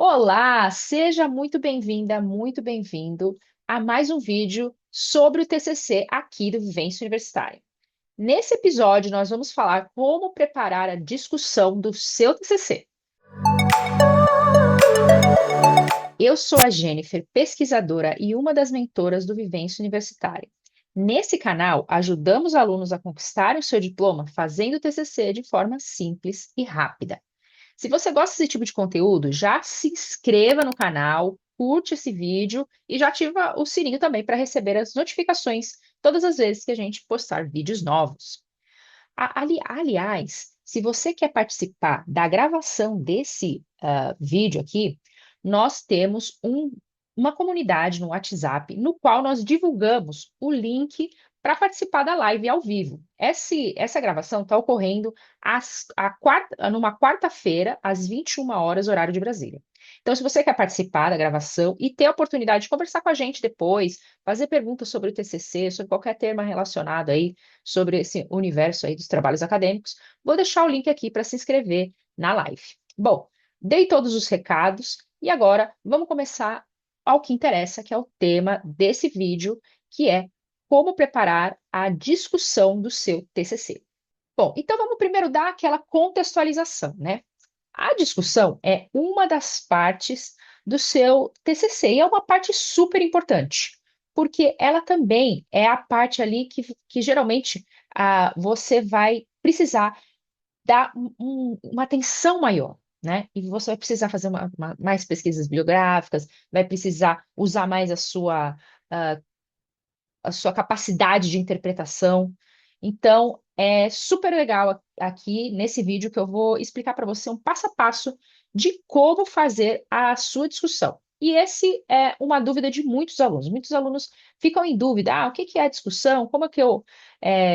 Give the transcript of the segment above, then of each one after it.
Olá, seja muito bem-vinda, muito bem-vindo a mais um vídeo sobre o TCC aqui do Vivência Universitária. Nesse episódio, nós vamos falar como preparar a discussão do seu TCC. Eu sou a Jennifer, pesquisadora e uma das mentoras do Vivência Universitária. Nesse canal, ajudamos alunos a conquistarem o seu diploma fazendo o TCC de forma simples e rápida. Se você gosta desse tipo de conteúdo, já se inscreva no canal, curte esse vídeo e já ativa o sininho também para receber as notificações todas as vezes que a gente postar vídeos novos. Aliás, se você quer participar da gravação desse vídeo aqui, nós temos uma comunidade no WhatsApp no qual nós divulgamos o link para participar da live ao vivo. Essa gravação está ocorrendo numa quarta-feira, às 21 horas, horário de Brasília. Então, se você quer participar da gravação e ter a oportunidade de conversar com a gente depois, fazer perguntas sobre o TCC, sobre qualquer tema relacionado aí, sobre esse universo aí dos trabalhos acadêmicos, vou deixar o link aqui para se inscrever na live. Bom, dei todos os recados e agora vamos começar ao que interessa, que é o tema desse vídeo, que é como preparar a discussão do seu TCC. Bom, então vamos primeiro dar aquela contextualização, né? A discussão é uma das partes do seu TCC e é uma parte super importante, porque ela também é a parte ali que geralmente você vai precisar dar uma atenção maior, né? E você vai precisar fazer mais pesquisas bibliográficas, vai precisar usar mais ah, a sua capacidade de interpretação. Então, é super legal aqui nesse vídeo que eu vou explicar para você um passo a passo de como fazer a sua discussão. E esse é uma dúvida de muitos alunos. Muitos alunos ficam em dúvida: o que que é a discussão? Como é que eu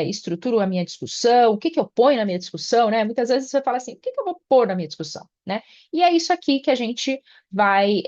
estruturo a minha discussão? O que que eu ponho na minha discussão, né? Muitas vezes você fala assim: o que que eu vou pôr na minha discussão, né? E é isso aqui que a gente vai,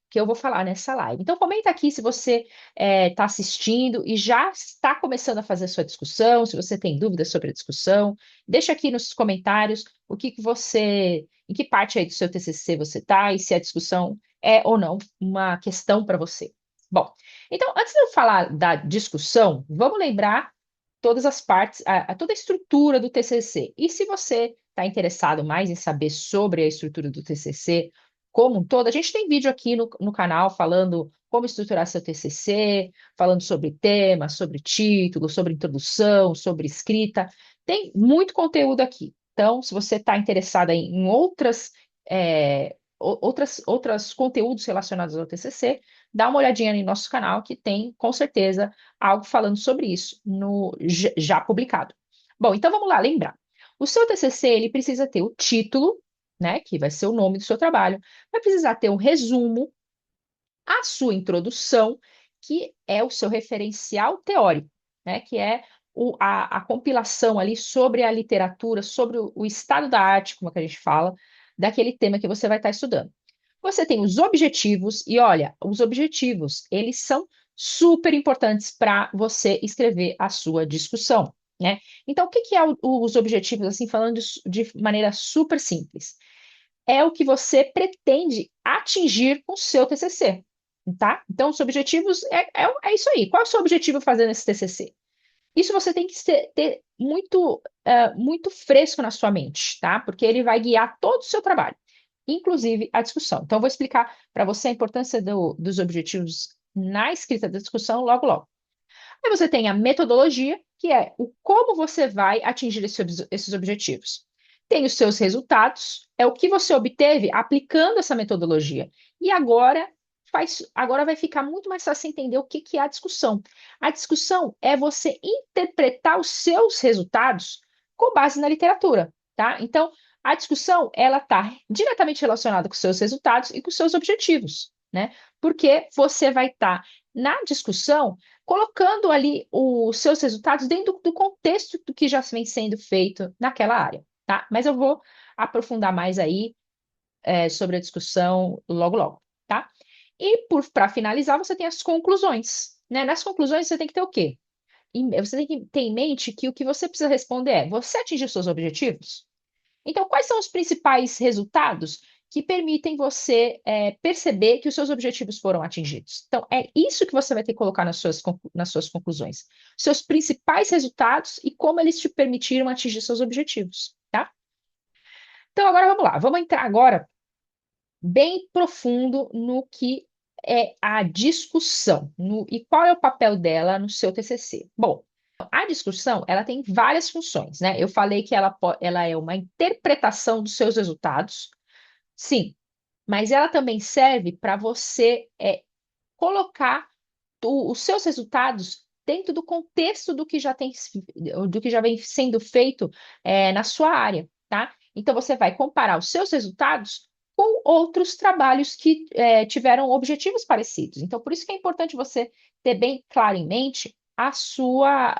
que eu vou falar nessa live. Então, comenta aqui se você está assistindo e já está começando a fazer sua discussão, se você tem dúvidas sobre a discussão, deixa aqui nos comentários em que parte aí do seu TCC você está e se a discussão é ou não uma questão para você. Bom, então, antes de eu falar da discussão, vamos lembrar todas as partes, toda a estrutura do TCC. E se você está interessado mais em saber sobre a estrutura do TCC como um todo, a gente tem vídeo aqui no canal falando como estruturar seu TCC, falando sobre tema, sobre título, sobre introdução, sobre escrita. Tem muito conteúdo aqui. Então, se você está interessada em outros conteúdos relacionados ao TCC, dá uma olhadinha no nosso canal que tem, com certeza, algo falando sobre isso já publicado. Bom, então vamos lá, lembrar. O seu TCC, ele precisa ter o título, né, que vai ser o nome do seu trabalho, vai precisar ter um resumo, a sua introdução, que é o seu referencial teórico, né, que é a compilação ali sobre a literatura, sobre o estado da arte, como é que a gente fala, daquele tema que você vai estar estudando. Você tem os objetivos, e olha, os objetivos, eles são super importantes para você escrever a sua discussão, né? Então, o que que é os objetivos, assim, falando de maneira super simples? É o que você pretende atingir com o seu TCC, tá? Então, os objetivos é isso aí. Qual é o seu objetivo fazendo esse TCC? Isso você tem que ter muito fresco na sua mente, tá? Porque ele vai guiar todo o seu trabalho, inclusive a discussão. Então, eu vou explicar para você a importância dos objetivos na escrita da discussão logo, logo. Aí você tem a metodologia, que é o como você vai atingir esses objetivos. Tem os seus resultados, é o que você obteve aplicando essa metodologia. E agora vai ficar muito mais fácil entender o que que é a discussão. A discussão é você interpretar os seus resultados com base na literatura, tá? Então, a discussão, ela está diretamente relacionada com os seus resultados e com os seus objetivos, né? Porque você vai estar na discussão colocando ali os seus resultados dentro do contexto do que já vem sendo feito naquela área, tá? Mas eu vou aprofundar mais aí sobre a discussão logo, logo, tá? E para finalizar, você tem as conclusões, né? Nas conclusões, você tem que ter o quê? Você tem que ter em mente que o que você precisa responder é: você atingiu seus objetivos? Então, quais são os principais resultados que permitem você perceber que os seus objetivos foram atingidos. Então, é isso que você vai ter que colocar nas suas conclusões. Seus principais resultados e como eles te permitiram atingir seus objetivos, tá? Então, agora vamos lá. Vamos entrar agora bem profundo no que é a discussão e qual é o papel dela no seu TCC. Bom, a discussão, ela tem várias funções, né? Eu falei que ela é uma interpretação dos seus resultados, sim, mas ela também serve para você colocar os seus resultados dentro do contexto do que já vem sendo feito na sua área, tá? Então você vai comparar os seus resultados com outros trabalhos que tiveram objetivos parecidos. Então, por isso que é importante você ter bem claro em mente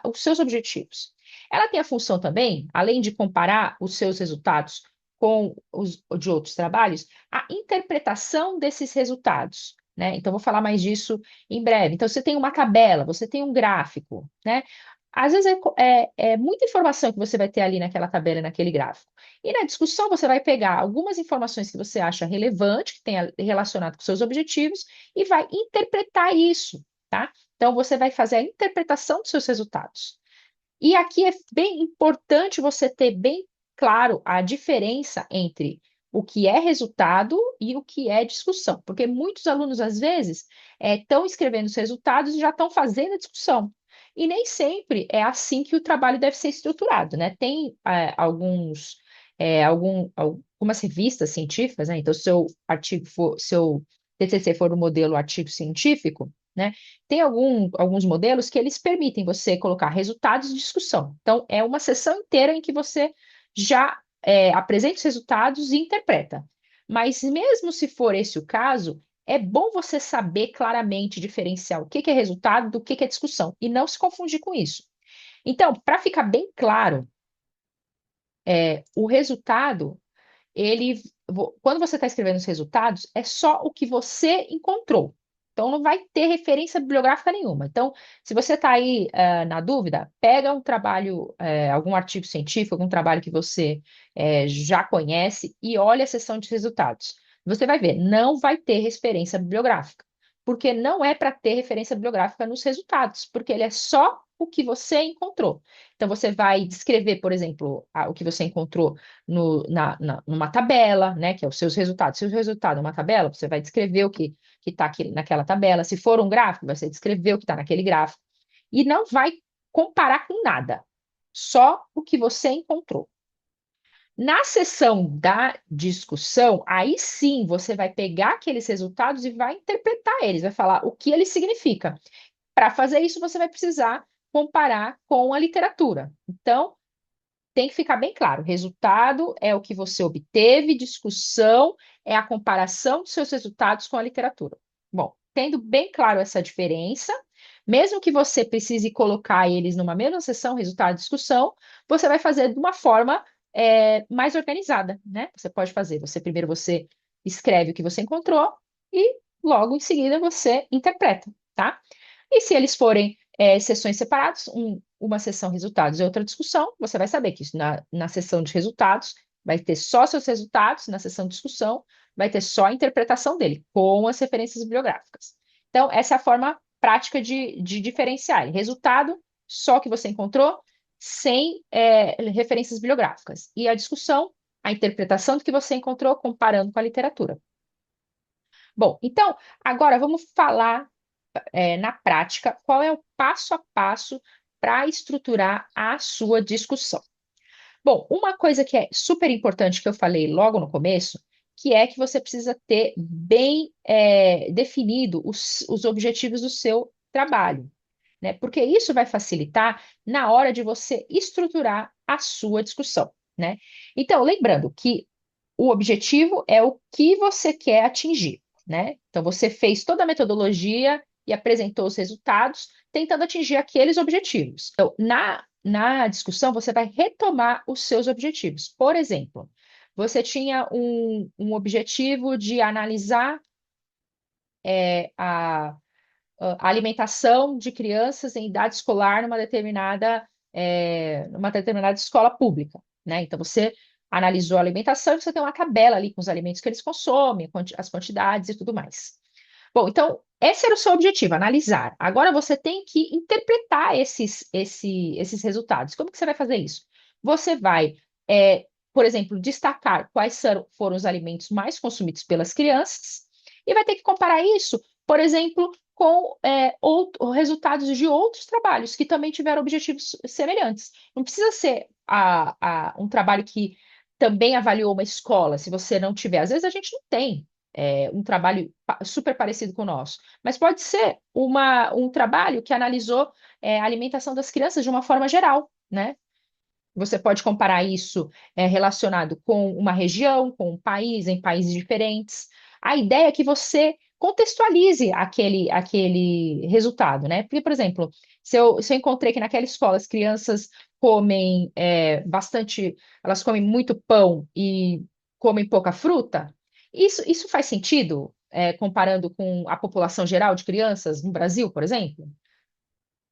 os seus objetivos. Ela tem a função também, além de comparar os seus resultados com os de outros trabalhos, a interpretação desses resultados, né? Então, vou falar mais disso em breve. Então, você tem uma tabela, você tem um gráfico, né? Às vezes é muita informação que você vai ter ali naquela tabela, e naquele gráfico. E na discussão, você vai pegar algumas informações que você acha relevante, que tenha relacionado com seus objetivos, e vai interpretar isso, tá? Então, você vai fazer a interpretação dos seus resultados. E aqui é bem importante você ter bem claro a diferença entre o que é resultado e o que é discussão, porque muitos alunos, às vezes, estão escrevendo os resultados e já estão fazendo a discussão. E nem sempre é assim que o trabalho deve ser estruturado, né? Tem algumas revistas científicas, né? Então, seu TCC for o modelo artigo científico, né? Tem alguns modelos que eles permitem você colocar resultados de discussão. Então, é uma sessão inteira em que você já apresenta os resultados e interpreta. Mas mesmo se for esse o caso, é bom você saber claramente diferenciar o que que é resultado do que é discussão e não se confundir com isso. Então, para ficar bem claro, o resultado, quando você está escrevendo os resultados, é só o que você encontrou. Então, não vai ter referência bibliográfica nenhuma. Então, se você está aí na dúvida, pega um trabalho, algum artigo científico, algum trabalho que você já conhece e olha a seção de resultados. Você vai ver, não vai ter referência bibliográfica, porque não é para ter referência bibliográfica nos resultados, porque ele é só o que você encontrou. Então, você vai descrever, por exemplo, o que você encontrou numa tabela, né, que é os seus resultados. Se o resultado é uma tabela, você vai descrever o que está naquela tabela. Se for um gráfico, você descrever o que está naquele gráfico. E não vai comparar com nada, só o que você encontrou. Na sessão da discussão, aí sim você vai pegar aqueles resultados e vai interpretar eles, vai falar o que eles significam. Para fazer isso, você vai precisar comparar com a literatura. Então, tem que ficar bem claro: resultado é o que você obteve, discussão é a comparação dos seus resultados com a literatura. Bom, tendo bem claro essa diferença, mesmo que você precise colocar eles numa mesma sessão, resultado e discussão, você vai fazer de uma forma mais organizada, né? Você pode fazer, primeiro você escreve o que você encontrou e logo em seguida você interpreta, tá? E se eles forem sessões separadas, uma sessão resultados e outra discussão, você vai saber que na sessão de resultados vai ter só seus resultados, na sessão de discussão vai ter só a interpretação dele, com as referências bibliográficas. Então, essa é a forma prática de diferenciar. Resultado, só que você encontrou, sem referências bibliográficas. E a discussão, a interpretação do que você encontrou, comparando com a literatura. Bom, então, agora vamos falar na prática qual é o passo a passo para estruturar a sua discussão. Bom, uma coisa que é super importante que eu falei logo no começo, que é que você precisa ter bem definido os objetivos do seu trabalho, né? Porque isso vai facilitar na hora de você estruturar a sua discussão, né? Então, lembrando que o objetivo é o que você quer atingir, né? Então, você fez toda a metodologia e apresentou os resultados, tentando atingir aqueles objetivos. Então, na discussão, você vai retomar os seus objetivos. Por exemplo, você tinha um objetivo de analisar a alimentação de crianças em idade escolar numa determinada escola pública, né? Então, você analisou a alimentação e você tem uma tabela ali com os alimentos que eles consomem, as quantidades e tudo mais. Bom, então, esse era o seu objetivo, analisar. Agora você tem que interpretar esses resultados. Como que você vai fazer isso? Você vai, por exemplo, destacar foram os alimentos mais consumidos pelas crianças e vai ter que comparar isso, por exemplo, com resultados de outros trabalhos que também tiveram objetivos semelhantes. Não precisa ser um trabalho que também avaliou uma escola, se você não tiver. Às vezes a gente não tem um trabalho super parecido com o nosso, mas pode ser um trabalho que analisou a alimentação das crianças de uma forma geral, né? Você pode comparar isso relacionado com uma região, com um país, em países diferentes. A ideia é que você contextualize aquele resultado, né? Porque, por exemplo, se eu encontrei que naquela escola as crianças comem bastante, elas comem muito pão e comem pouca fruta, isso faz sentido, comparando com a população geral de crianças no Brasil, por exemplo?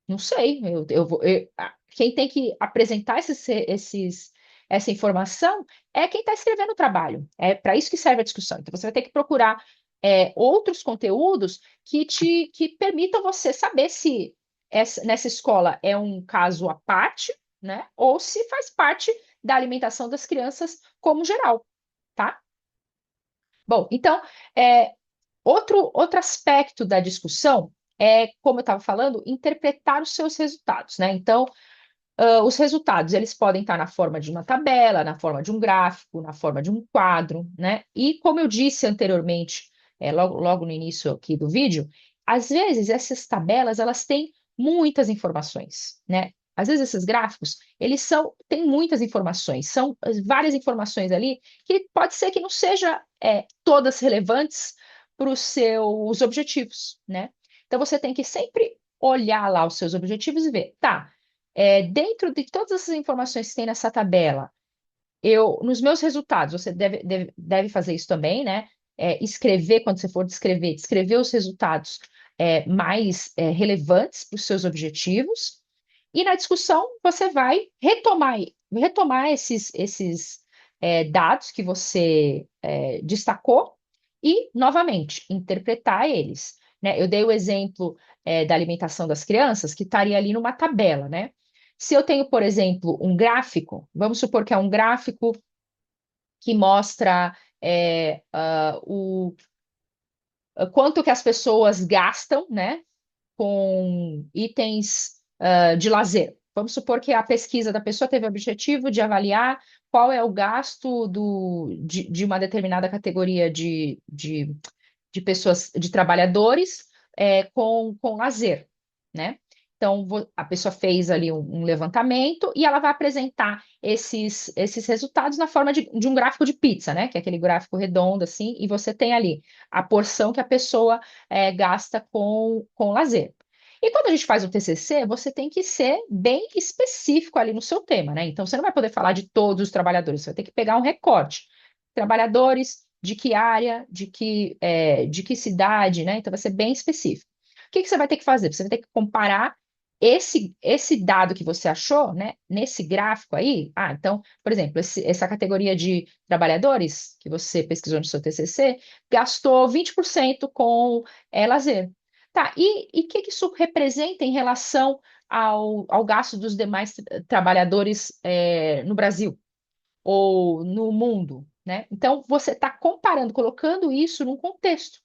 Não sei, quem tem que apresentar essa informação é quem está escrevendo o trabalho. É para isso que serve a discussão. Então, você vai ter que procurar outros conteúdos que permitam você saber se nessa escola é um caso à parte, né? Ou se faz parte da alimentação das crianças como geral, tá? Bom, então, é, outro aspecto da discussão é, como eu estava falando, interpretar os seus resultados, né? Então, os resultados, eles podem estar na forma de uma tabela, na forma de um gráfico, na forma de um quadro, né? E como eu disse anteriormente, logo no início aqui do vídeo, às vezes essas tabelas, elas têm muitas informações, né? Às vezes esses gráficos, têm muitas informações, são várias informações ali que pode ser que não seja todas relevantes para os seus objetivos, né? Então você tem que sempre olhar lá os seus objetivos e ver, tá, dentro de todas essas informações que tem nessa tabela, nos meus resultados, você deve fazer isso também, né? Escrever, quando você for descrever os resultados mais relevantes para os seus objetivos. E na discussão, você vai retomar esses dados que você destacou e, novamente, interpretar eles, né? Eu dei o exemplo da alimentação das crianças, que estaria ali numa tabela, né? Se eu tenho, por exemplo, um gráfico, vamos supor que é um gráfico que mostra quanto que as pessoas gastam, né, com itens de lazer. Vamos supor que a pesquisa da pessoa teve o objetivo de avaliar qual é o gasto de uma determinada categoria de pessoas, de trabalhadores com lazer, né? Então, a pessoa fez ali um levantamento e ela vai apresentar esses resultados na forma de um gráfico de pizza, né? Que é aquele gráfico redondo, assim, e você tem ali a porção que a pessoa gasta com lazer. E quando a gente faz o TCC, você tem que ser bem específico ali no seu tema, né? Então, você não vai poder falar de todos os trabalhadores, você vai ter que pegar um recorte. Trabalhadores de que área, de que cidade, né? Então vai ser bem específico. O que que você vai ter que fazer? Você vai ter que comparar esse dado que você achou, né? Nesse gráfico aí. Ah, então, por exemplo, essa categoria de trabalhadores que você pesquisou no seu TCC gastou 20% com lazer. Tá, e o que que isso representa em relação ao gasto dos demais trabalhadores no Brasil? Ou no mundo, né? Então, você está comparando, colocando isso num contexto.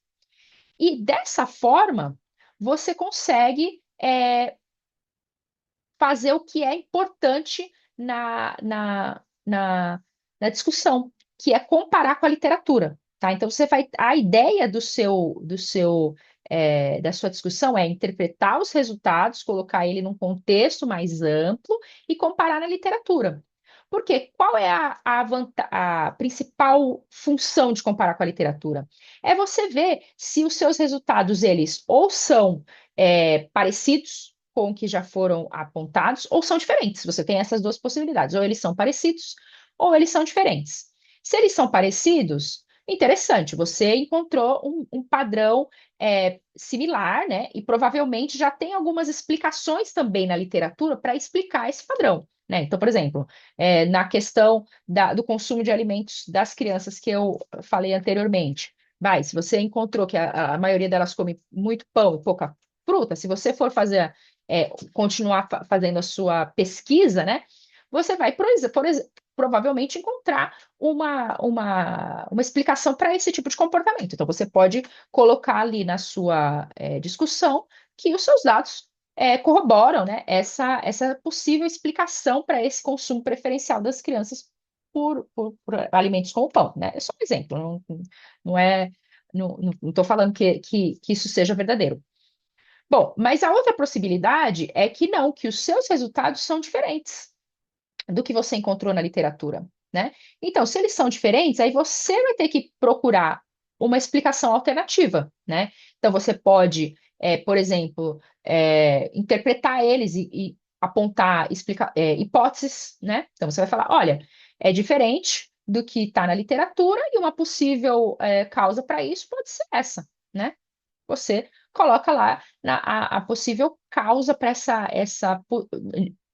E dessa forma, você consegue fazer o que é importante na discussão, que é comparar com a literatura, tá? Então, a ideia da sua discussão é interpretar os resultados, colocar ele num contexto mais amplo e comparar na literatura. Porque qual é a principal função de comparar com a literatura? É você ver se os seus resultados, eles ou são parecidos com o que já foram apontados, ou são diferentes. Você tem essas duas possibilidades, ou eles são parecidos, ou eles são diferentes. Se eles são parecidos, interessante, você encontrou um padrão similar, né? E provavelmente já tem algumas explicações também na literatura para explicar esse padrão. né? Então, por exemplo, na questão do consumo de alimentos das crianças que eu falei anteriormente, se você encontrou que a maioria delas come muito pão e pouca fruta, se você for continuar fazendo a sua pesquisa, né? Você vai, provavelmente encontrar uma explicação para esse tipo de comportamento. Então, você pode colocar ali na sua discussão que os seus dados corroboram, né, essa possível explicação para esse consumo preferencial das crianças por alimentos como o pão, né? É só um exemplo, não é, não estou falando que isso seja verdadeiro. Bom, mas a outra possibilidade é que não, que os seus resultados são diferentes do que você encontrou na literatura, né? Então, se eles são diferentes, aí você vai ter que procurar uma explicação alternativa, né? Então, você pode, por exemplo, interpretar eles e apontar, explicar, hipóteses, né? Então, você vai falar, olha, é diferente do que está na literatura e uma possível, causa para isso pode ser essa, né? Você coloca lá a possível causa para essa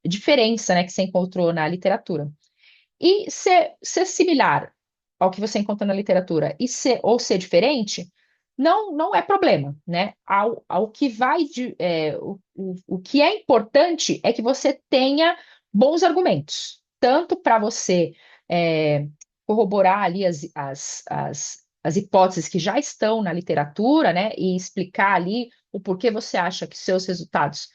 diferença, né, que você encontrou na literatura. E ser similar ao que você encontra na literatura ou ser diferente, não é problema, né? Ao que vai o que é importante é que você tenha bons argumentos, tanto para você é, corroborar ali as hipóteses que já estão na literatura, né? E explicar ali o porquê você acha que seus resultados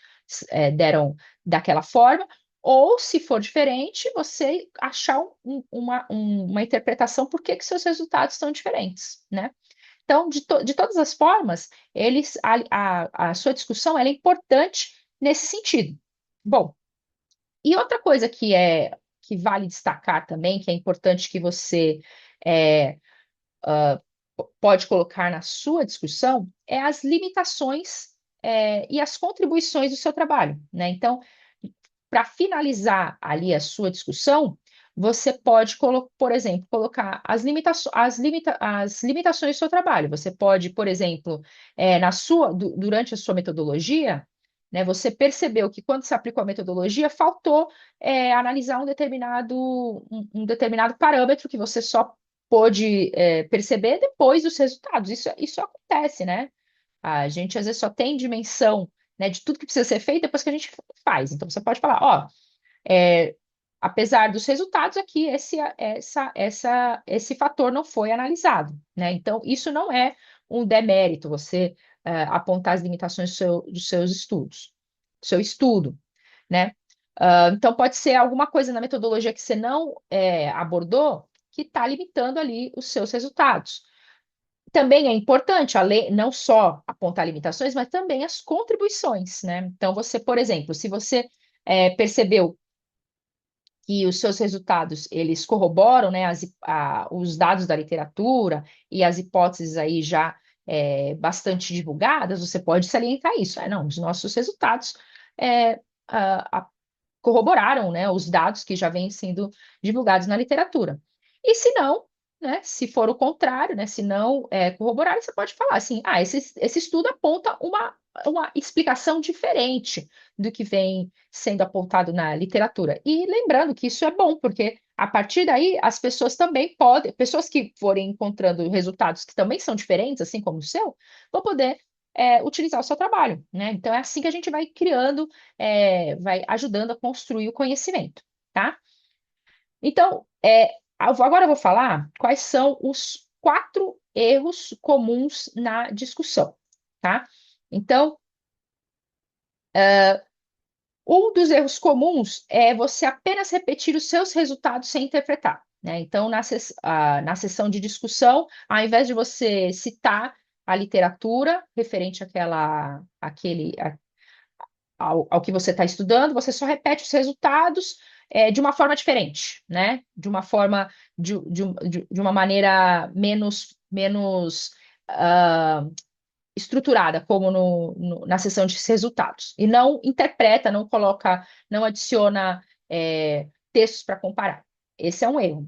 deram daquela forma, ou, se for diferente, você achar uma interpretação por que seus resultados estão diferentes, né? Então, de todas as formas, a sua discussão ela é importante nesse sentido. Bom, e outra coisa que vale destacar também, que é importante que você é, pode colocar na sua discussão, é as limitações e as contribuições do seu trabalho, né? Então, para finalizar ali a sua discussão, você pode, por exemplo, colocar as limitações do seu trabalho. Você pode, por exemplo, durante a sua metodologia, né, você percebeu que quando você aplicou a metodologia, faltou analisar um determinado parâmetro que você só pôde perceber depois dos resultados. Isso acontece, né? A gente às vezes só tem dimensão, né, de tudo que precisa ser feito depois que a gente faz. Então você pode falar, ó, é, apesar dos resultados aqui, esse fator não foi analisado, né? Então isso não é um demérito, você apontar as limitações dos seus estudos, do seu estudo, né? Então pode ser alguma coisa na metodologia que você não abordou que está limitando ali os seus resultados. Também é importante não só apontar limitações, mas também as contribuições, né? Então, você, por exemplo, se você percebeu que os seus resultados eles corroboram, né, os dados da literatura e as hipóteses aí já bastante divulgadas, você pode salientar isso. Não, os nossos resultados é, a- a- corroboraram, né, os dados que já vêm sendo divulgados na literatura. E se não, né, se for o contrário, né, se não corroborar, você pode falar assim, esse estudo aponta uma explicação diferente do que vem sendo apontado na literatura. E lembrando que isso é bom, porque a partir daí as pessoas também podem, pessoas que forem encontrando resultados que também são diferentes, assim como o seu, vão poder utilizar o seu trabalho, né? Então é assim que a gente vai criando, vai ajudando a construir o conhecimento, tá? Então, agora eu vou falar quais são os 4 erros comuns na discussão, tá? Então, um dos erros comuns é você apenas repetir os seus resultados sem interpretar, né? Então, na sessão de discussão, ao invés de você citar a literatura referente ao que você está estudando, você só repete os resultados de uma forma diferente, né? De uma forma, de uma maneira menos ah, estruturada, como na sessão de resultados. E não interpreta, não coloca, não adiciona textos para comparar. Esse é um erro.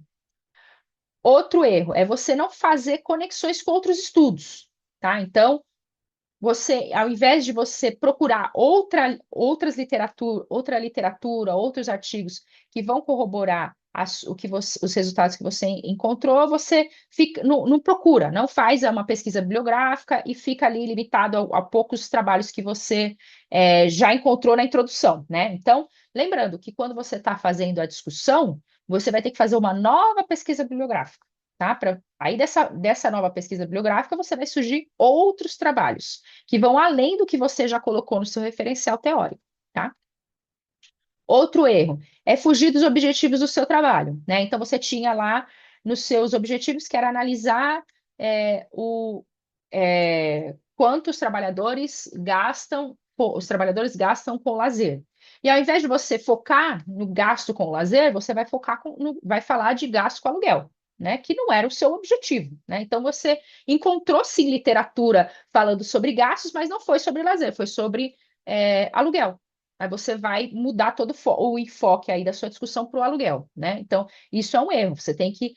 Outro erro é você não fazer conexões com outros estudos, tá? Então, você, ao invés de você procurar outra literatura, outros artigos que vão corroborar os resultados que você encontrou, você fica, não procura, não faz uma pesquisa bibliográfica e fica ali limitado a poucos trabalhos que você já encontrou na introdução, né? Então, lembrando que quando você está fazendo a discussão, você vai ter que fazer uma nova pesquisa bibliográfica. Tá? Aí dessa nova pesquisa bibliográfica, você vai surgir outros trabalhos que vão além do que você já colocou no seu referencial teórico, tá? Outro erro é fugir dos objetivos do seu trabalho, né? Então, você tinha lá nos seus objetivos que era analisar quanto os trabalhadores gastam com lazer. E ao invés de você focar no gasto com lazer, você vai vai falar de gasto com aluguel, né? Que não era o seu objetivo, né? Então você encontrou sim literatura falando sobre gastos, mas não foi sobre lazer, foi sobre aluguel. Aí você vai mudar todo o enfoque aí da sua discussão para o aluguel, né? Então, isso é um erro. Você tem que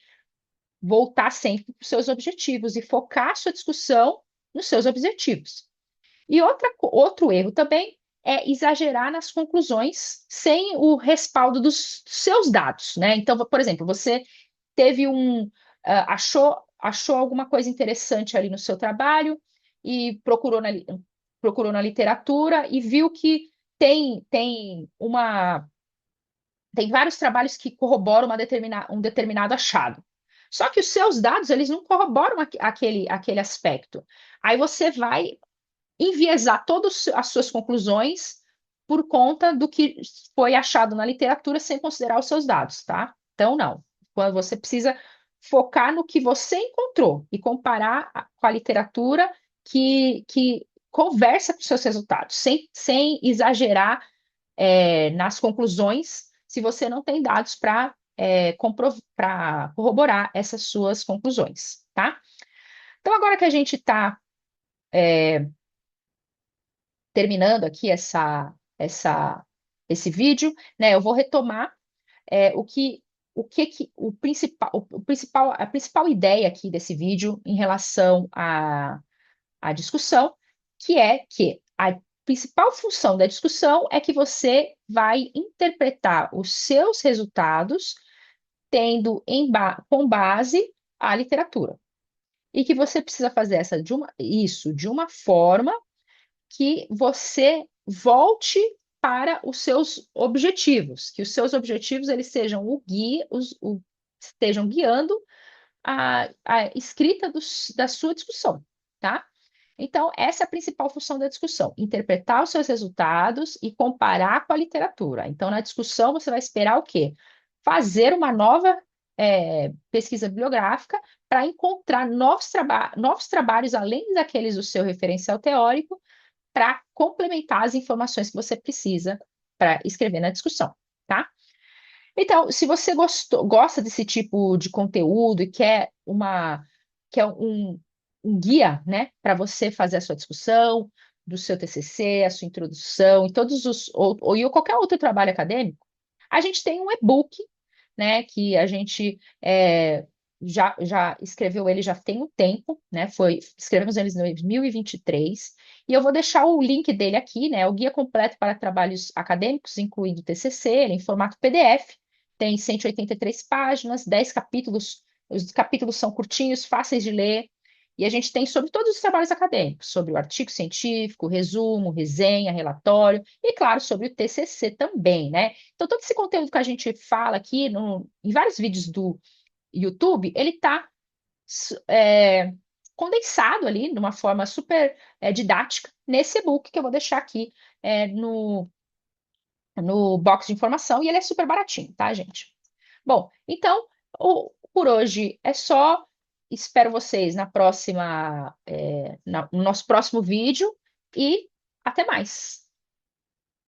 voltar sempre para os seus objetivos e focar a sua discussão nos seus objetivos. E outro erro também é exagerar nas conclusões sem o respaldo dos seus dados, né? Então, por exemplo, você teve achou alguma coisa interessante ali no seu trabalho e procurou na literatura e viu que tem vários trabalhos que corroboram um determinado achado. Só que os seus dados, eles não corroboram aquele aspecto. Aí você vai enviesar todas as suas conclusões por conta do que foi achado na literatura sem considerar os seus dados, tá? Então, não. Quando você precisa focar no que você encontrou e comparar com a literatura que conversa com os seus resultados, sem exagerar nas conclusões, se você não tem dados para corroborar essas suas conclusões, tá? Então, agora que a gente está terminando aqui esse vídeo, né, eu vou retomar é, o que, a principal ideia aqui desse vídeo em relação à discussão, que é que a principal função da discussão é que você vai interpretar os seus resultados com base à literatura. E que você precisa fazer isso de uma forma que você volte para os seus objetivos, que os seus objetivos eles sejam estejam guiando a escrita da sua discussão, tá? Então, essa é a principal função da discussão: interpretar os seus resultados e comparar com a literatura. Então, na discussão, você vai esperar o quê? Fazer uma nova pesquisa bibliográfica para encontrar novos trabalhos além daqueles do seu referencial teórico para complementar as informações que você precisa para escrever na discussão, tá? Então, se você gosta desse tipo de conteúdo e quer um guia, né, para você fazer a sua discussão, do seu TCC, a sua introdução e ou qualquer outro trabalho acadêmico, a gente tem um e-book, né, que a gente já escreveu ele já tem um tempo, né? Escrevemos ele em 2023, e eu vou deixar o link dele aqui, né? O Guia Completo para Trabalhos Acadêmicos, incluindo o TCC, ele é em formato PDF, tem 183 páginas, 10 capítulos, os capítulos são curtinhos, fáceis de ler, e a gente tem sobre todos os trabalhos acadêmicos, sobre o artigo científico, resumo, resenha, relatório, e claro, sobre o TCC também, né? Então, todo esse conteúdo que a gente fala aqui em vários vídeos do YouTube, ele está condensado ali de uma forma super didática nesse e-book que eu vou deixar aqui no box de informação, e ele é super baratinho, tá, gente? Bom, então, por hoje é só. Espero vocês no nosso próximo vídeo e até mais.